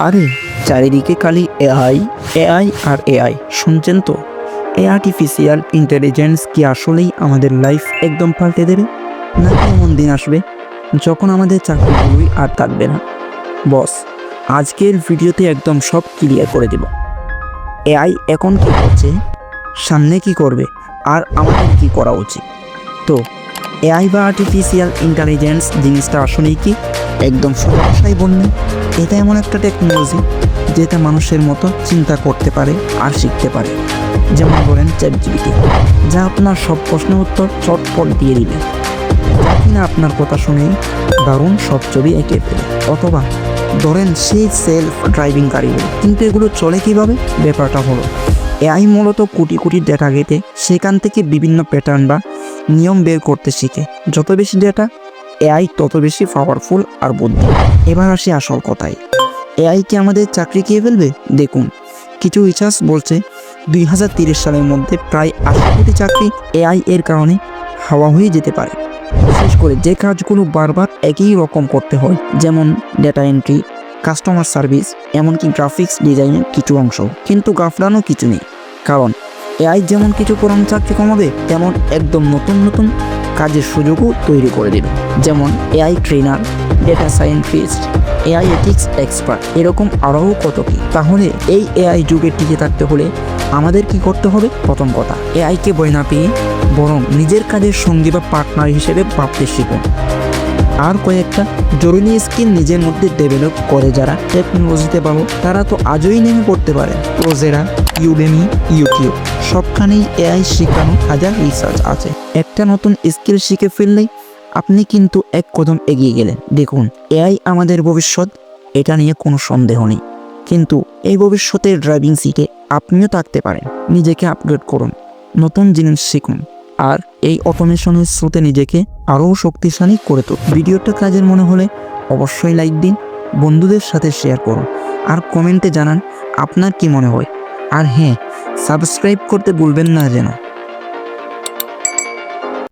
আরে চারিদিকে খালি এআই এআই আর এআই শুনছেন তো? এই আর্টিফিশিয়াল ইন্টেলিজেন্স কি আসলেই আমাদের লাইফ একদম পাল্টে দেবে, নাকি এমন দিন আসবে যখন আমাদের চাকরিগুলোই আর থাকবে না? বস, আজকের ভিডিওতে একদম সব ক্লিয়ার করে দেব। এআই এখন কি করছে, সামনে কি করবে, আর আমাদের কি করা উচিত। তো এআই বা আর্টিফিশিয়াল ইন্টেলিজেন্স জিনিসটা আসলেই কি? একদম সোজা ভাষায় বললেন, এটা এমন একটা টেকনোলজি যেটা মানুষের মতো চিন্তা করতে পারে আর শিখতে পারে। যেমন বলেন চ্যাটজিপিটি, যা আপনার সব প্রশ্নের উত্তর চটপট দিয়ে দিবে, যা কিনা আপনার কথা শুনেই দারুণ সব ছবি এঁকে ফেলে। অথবা ধরেন সেই সেলফ ড্রাইভিং গাড়িগুলো, কিন্তু এগুলো চলে কীভাবে? ব্যাপারটা হলো এআই মূলত কোটি কোটি ডেটা ঘেটে সেখান থেকে বিভিন্ন প্যাটার্ন বা নিয়ম বের করতে শিখে। যত বেশি ডেটা, এআই তত বেশি পাওয়ারফুল আর বুদ্ধি। এবার আসি আসল কথায়, এআই কি আমাদের চাকরি খেয়ে ফেলবে? দেখুন, কিছু রিসার্চ বলছে 2030 সালের মধ্যে প্রায় 80 কোটি চাকরি এআই এর কারণে হাওয়া হয়ে যেতে পারে। বিশেষ করে যে কাজগুলো বারবার একই রকম করতে হয়, যেমন ডেটা এন্ট্রি, কাস্টমার সার্ভিস, এমনকি গ্রাফিক্স ডিজাইনের কিছু অংশ। কিন্তু গাফলানো কিছু নেই, কারণ এআই যেমন কিছু পুরানো চাকরি কমাবে, তেমন একদম নতুন নতুন কাজের সুযোগও তৈরি করে দেবে। যেমন AI trainer, data scientist, AI ethics expert, এরকম আরও কত কি। তাহলে এই এআই যুগে টিকে থাকতে হলে আমাদের কি করতে হবে? প্রথম কথা, এআইকে ভয় না পেয়ে বরং নিজের কাজের সঙ্গী বা পার্টনার হিসেবে ভাবতে শিখুন। আর কয়েকটা জরুরি স্কিল নিজের মধ্যে ডেভেলপ করে যারা টেকনোলজিতে ভালো, তারা তো আজই নেমে পড়তে পারে। প্রোজেরা, ইউডেমি, ইউটিউব, সবখানেই এআই শেখানো হাজার রিসার্চ আছে। একটা নতুন স্কিল শিখে ফেললেই আপনি কিন্তু এক কদম এগিয়ে গেলেন। দেখুন, এআই আমাদের ভবিষ্যৎ, এটা নিয়ে কোনো সন্দেহ নেই, কিন্তু এই ভবিষ্যতের ড্রাইভিং সিটে আপনিও থাকতে পারেন। নিজেকে আপগ্রেড করুন, নতুন জিনিস শিখুন, আর এই অটোমেশনের স্রোতে নিজেকে আরও শক্তিশালী করে তুলুন। ভিডিওটা কাজের মনে হলে অবশ্যই লাইক দিন, বন্ধুদের সাথে শেয়ার করুন, আর কমেন্টে জানান আপনার কি মনে হয়। আর হ্যাঁ, সাবস্ক্রাইব করতে ভুলবেন না যেন।